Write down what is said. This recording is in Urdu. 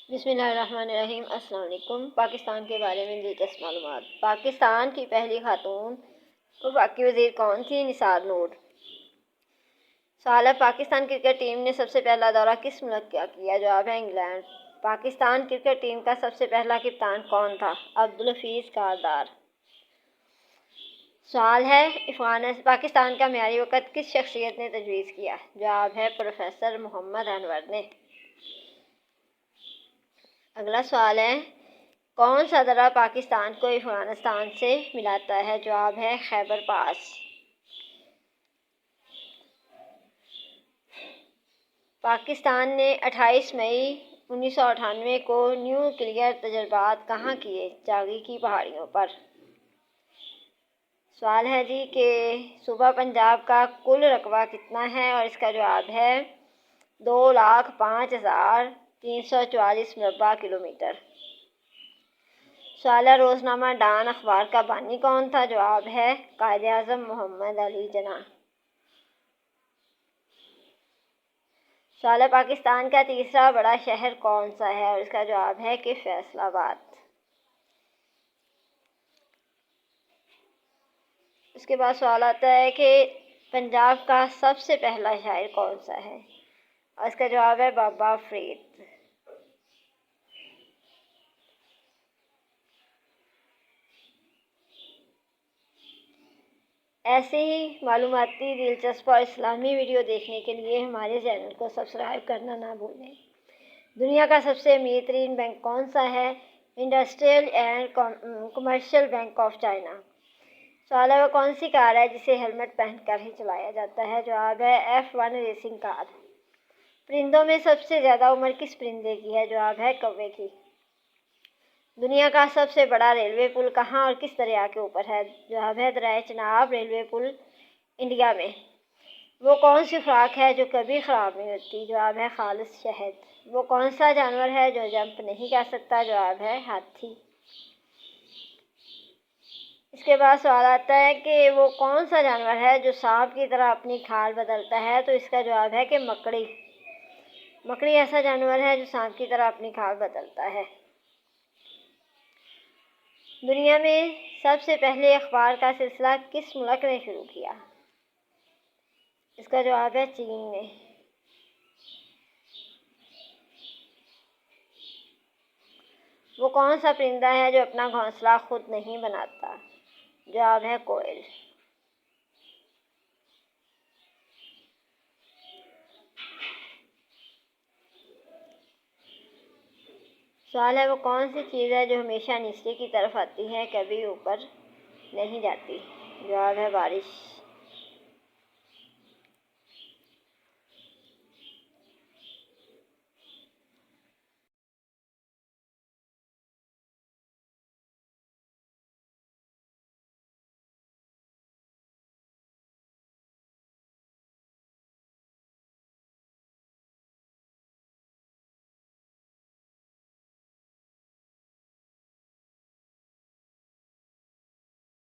بسم اللہ الرحمن الرحیم۔ السلام علیکم۔ پاکستان کے بارے میں دلچسپ معلومات۔ پاکستان کی پہلی خاتون وفاقی وزیر کون تھی؟ نثار نور۔ سوال ہے، پاکستان کرکٹ ٹیم نے سب سے پہلا دورہ کس ملک کا کیا؟ جواب ہے انگلینڈ۔ پاکستان کرکٹ ٹیم کا سب سے پہلا کپتان کون تھا؟ عبدالحفیظ کاردار۔ سوال ہے، پاکستان کا معیاری وقت کس شخصیت نے تجویز کیا؟ جواب ہے پروفیسر محمد انور نے۔ اگلا سوال ہے، کون سا درہ پاکستان کو افغانستان سے ملاتا ہے؟ جواب ہے خیبر پاس۔ پاکستان نے 28 مئی 1998 کو نیوکلیئر تجربات کہاں کیے؟ جاگی کی پہاڑیوں پر۔ سوال ہے جی کہ صوبہ پنجاب کا کل رقبہ کتنا ہے؟ اور اس کا جواب ہے 2,05,344 مربع کلومیٹر۔ سوال ہے، روزنامہ ڈان اخبار کا بانی کون تھا؟ جواب ہے قائد اعظم محمد علی جناح۔ سوال ہے، پاکستان کا تیسرا بڑا شہر کون سا ہے؟ اور اس کا جواب ہے کہ فیصل آباد۔ اس کے بعد سوال آتا ہے کہ پنجاب کا سب سے پہلا شاعر کون سا ہے؟ اور اس کا جواب ہے بابا فرید۔ ایسے ہی معلوماتی، دلچسپ اور اسلامی ویڈیو دیکھنے کے لیے ہمارے چینل کو سبسکرائب کرنا نہ بھولیں۔ دنیا کا سب سے امیر ترین بینک کون سا ہے؟ Industrial and commercial bank of China. سوال ہے، وہ کون سی کار ہے جسے ہیلمٹ پہن کر ہی چلایا جاتا ہے؟ جواب ہے F1 ریسنگ کار۔ پرندوں میں سب سے زیادہ عمر کس پرندے کی ہے؟ جواب ہے کوے کی۔ دنیا کا سب سے بڑا ریلوے پل کہاں اور کس دریا کے اوپر ہے؟ جواب ہے دریائے چناب ریلوے پل، انڈیا میں۔ وہ کون سی خوراک ہے جو کبھی خراب نہیں ہوتی؟ جواب ہے خالص شہد۔ وہ کون سا جانور ہے جو جمپ نہیں کر سکتا؟ جواب ہے ہاتھی۔ اس کے بعد سوال آتا ہے کہ وہ کون سا جانور ہے جو سانپ کی طرح اپنی کھال بدلتا ہے؟ تو اس کا جواب ہے کہ مکڑی۔ مکڑی ایسا جانور ہے جو سانپ کی طرح اپنی کھال بدلتا ہے۔ دنیا میں سب سے پہلے اخبار کا سلسلہ کس ملک نے شروع کیا؟ اس کا جواب ہے چین نے۔ وہ کون سا پرندہ ہے جو اپنا گھونسلہ خود نہیں بناتا؟ جواب ہے کوئل۔ سوال ہے، وہ کون سی چیز ہے جو ہمیشہ نیچے کی طرف آتی ہے، کبھی اوپر نہیں جاتی؟ جواب ہے بارش۔